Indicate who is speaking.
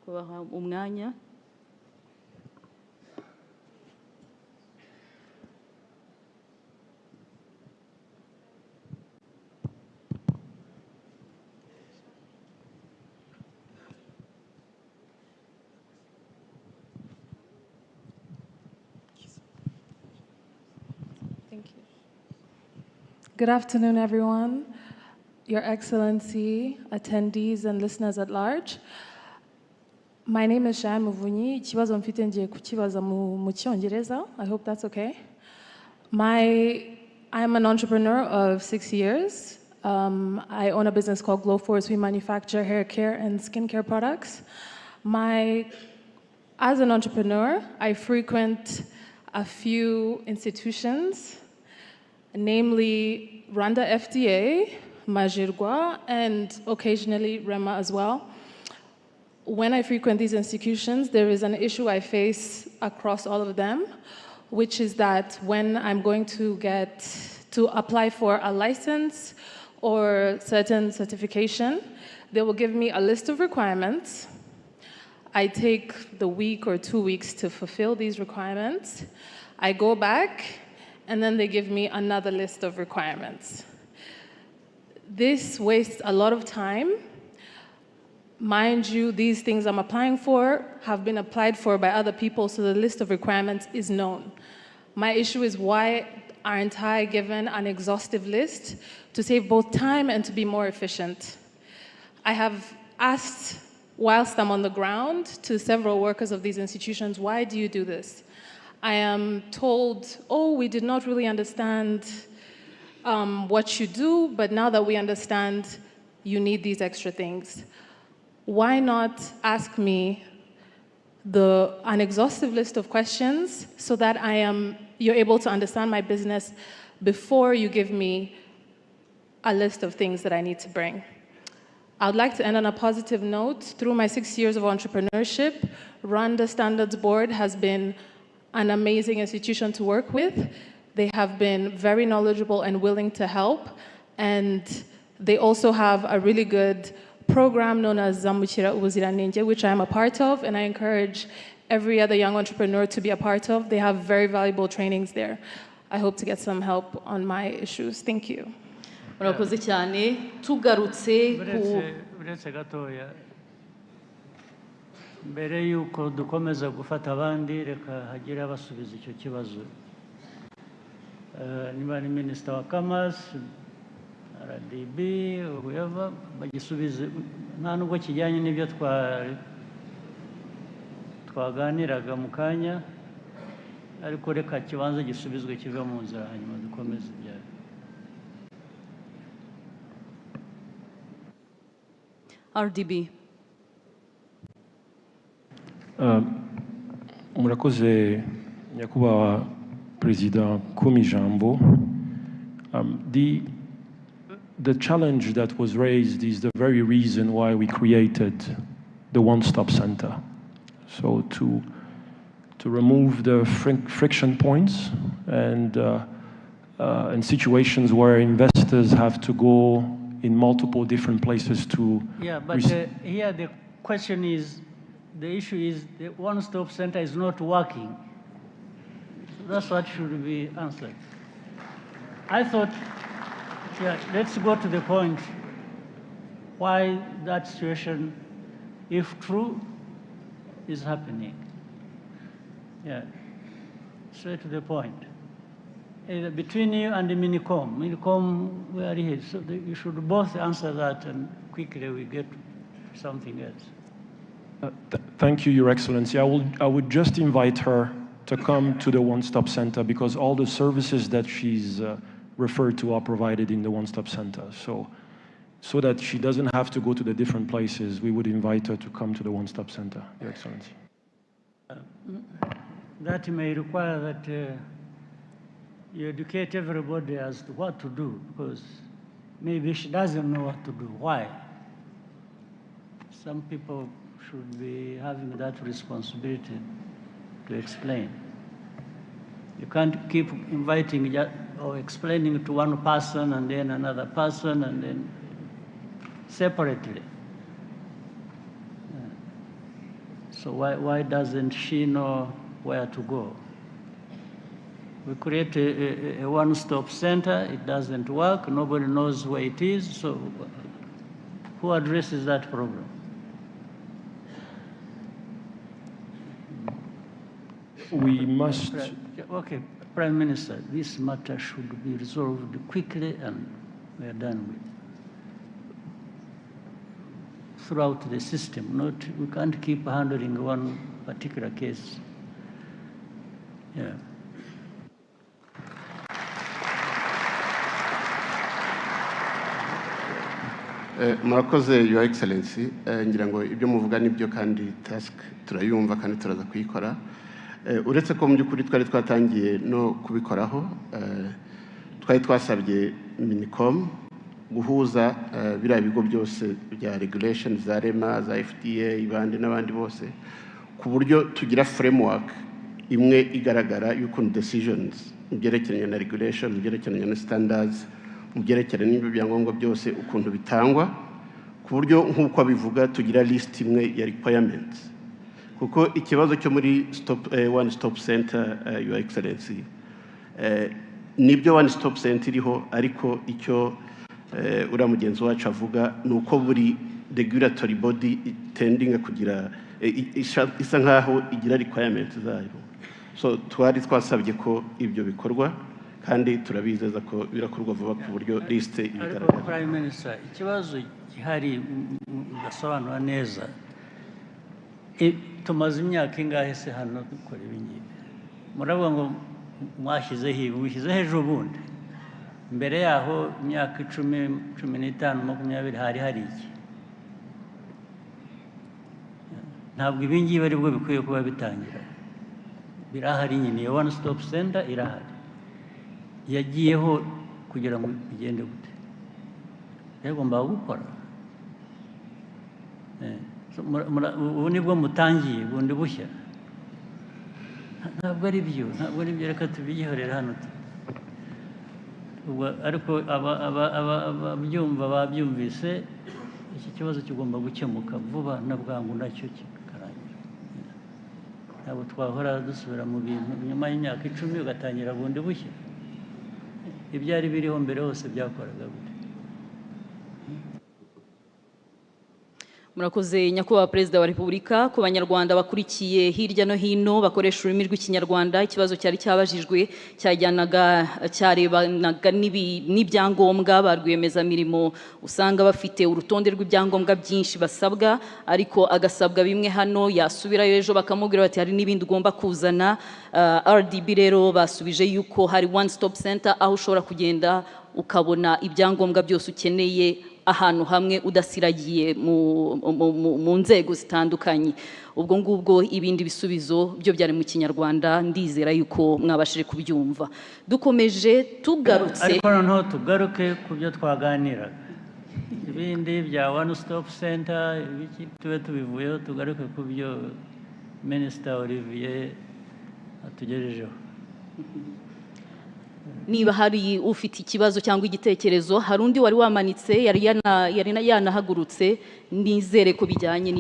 Speaker 1: kubaha umwanya.
Speaker 2: Thank you. Good afternoon, everyone. Your Excellency, attendees, and listeners at large. My name is H.E Muvunyi. Ikibazo mfite ngiye kukibaza mu Cyongereza. I hope that's okay. I'm an entrepreneur of 6 years. I own a business called Glow Force. We manufacture hair care and skincare products. As an entrepreneur, I frequent a few institutions, namely Rwanda FDA, Majirwa, and occasionally REMA as well. When I frequent these institutions, there is an issue I face across all of them, which is that when I'm going to apply for a license or certain certification, they will give me a list of requirements. I take the week or 2 weeks to fulfill these requirements. I go back, and then they give me another list of requirements. This wastes a lot of time. Mind you, these things I'm applying for have been applied for by other people, so the list of requirements is known. My issue is, why aren't I given an exhaustive list to save both time and to be more efficient? I have asked, whilst I'm on the ground, to several workers of these institutions, why do you do this? I am told, oh, we did not really understand what you do, but now that we understand, you need these extra things. Why not ask me an exhaustive list of questions so that you're able to understand my business before you give me a list of things that I need to bring? I would like to end on a positive note. Through my 6 years of entrepreneurship, Rwanda Standards Board has been an amazing institution to work with. They have been very knowledgeable and willing to help. And they also have a really good program known as Zamukira Ubuziranenge, which I am a part of, and I encourage every other young entrepreneur to be a part of. They have very valuable trainings there. I hope to get some help on my issues. Thank you.
Speaker 1: Murakoze cyane. Tugarutse
Speaker 3: uretse gatoya mbere yuko dukomeza gufata abandi, reka hagire abasubiza icyo kibazo. Niba ni Minister wa Commerce, RDB, whoever, bagisubize. Nta nubwo kijyanye n'ibyo twaganiraga mu kanya, ariko reka kibanza gisubizwe kive mu nzira, hanyuma dukomeze ibyawe.
Speaker 1: RDB.
Speaker 4: Murakoze nyakubahwa President Kumijambo. The challenge that was raised is the very reason why we created the one-stop center. So to remove the friction points and situations where investors have to go in multiple different places to...
Speaker 3: Yeah, but here the question is, the issue is the one-stop center is not working. That's what should be answered. I thought, yeah, let's go to the point. Why that situation, if true, is happening. Yeah, straight to the point. Either between you and the Minicom, where he is. So you should both answer that, and quickly we get something else.
Speaker 4: Thank you, Your Excellency. I would just invite her to come to the one-stop center, because all the services that she's referred to are provided in the one-stop center. So that she doesn't have to go to the different places, we would invite her to come to the one-stop center, Your Excellency.
Speaker 3: That may require that you educate everybody as to what to do, because maybe she doesn't know what to do. Why? Some people should be having that responsibility to explain. You can't keep inviting or explaining to one person and then another person and then separately. So why doesn't she know where to go? We create a one-stop center, it doesn't work, nobody knows where it is, so who addresses that problem?
Speaker 4: We must.
Speaker 3: Okay, Prime Minister, this matter should be resolved quickly and we are done with. Throughout the system, we can't keep handling one particular case. Yeah.
Speaker 5: Murakoze, Your Excellency, ngira ngo ibyo muvuga nibyo kandi task turayumva kandi turaza kuyikora. Uretse ko mu by'ukuri twari twatangiye no kubikoraho, twari twasabye Minicom guhuza biriya bigo byose bya regulation za REMA, za FDA, ibandi n'abandi bose, ku buryo tugira framework imwe igaragara y'ukuntu decisions mu byerekeranye na regulation, mu byerekeranye na standards, mu byerekeranye n'ibyo byangombwa byose ukuntu bitangwa, ku buryo nk'uko abivuga tugira list imwe ya requirements. Kuko ikibazo cyo muri one stop center, Your Excellency, nibyo one stop center iriho, ariko icyo uriya mugenzi wacu avuga ni uko buri regulatory body tending kugira isa nkaho igira requirements zayo. So twari twasabye ko ibyo bikorwa kandi turabizeza ko birakorwa vuba ku buryo liste ibigaragara.
Speaker 3: Prime Minister, ikibazo gihari ugasobanura neza, tumaze imyaka ingahe se hano dukora ibingibi? Muravuga ngo mwashyizeho ibi, mushyizeho ejo bundi, mbere yaho imyaka 10, 15, 20 hari iki? Ntabwo ibingibi ari bwo bikwiye kuba bitangira. Birahari nyine, iyo one stop center irahari, yagiyeho kugira ngo bigende gute? Yagomba gukora. Ubu nibwo mutangiye bundi bushya. Ntabwo ari byo, reka tubigihorera hano. Ariko ababyumva babyumvise, iki kibazo kigomba gukemuka vuba na bwangu nacyo kikarangira. Ntabwo twahora dusubira mu bintu nyuma y'imyaka 10 ugatangira bundi bushya. Ibyari biriho mbere hose byakoraga gute?
Speaker 1: Murakoze nyakubahwa Perezida wa Repubulika. Ku banyarwanda bakurikiye hirya no hino bakoresha ururimi rw'ikinyarwanda, ikibazo cyari cyabajijwe cyarebanaga n'ibyangombwa ba rwiyemezamirimo usanga bafite urutonde rw'ibyangombwa byinshi basabwa, ariko agasabwa bimwe hano yasubirayo ejo bakamubwira bati hari n'ibindi ugomba kuzana. RDB rero basubije yuko hari one stop center aho ushobora kugenda ukabona ibyangombwa byose ukeneye ahantu hamwe udasiragiye mu nzego zitandukanye. Ubwo ngubwo ibindi bisubizo byo byari mu kinyarwanda, ndizera yuko mwabashije kubyumva. Dukomeje tugarutse,
Speaker 3: ariko noneho tugaruke ku byo twaganiraga, ibindi bya one stop center tube tubivuyeho, tugaruke ku byo Minister Olivier atugejejeho.
Speaker 1: Niba hari ufite ikibazo cyangwa igitekerezo, hari undi wari wamanitse yari yanahagurutse, nizere ko bijyanye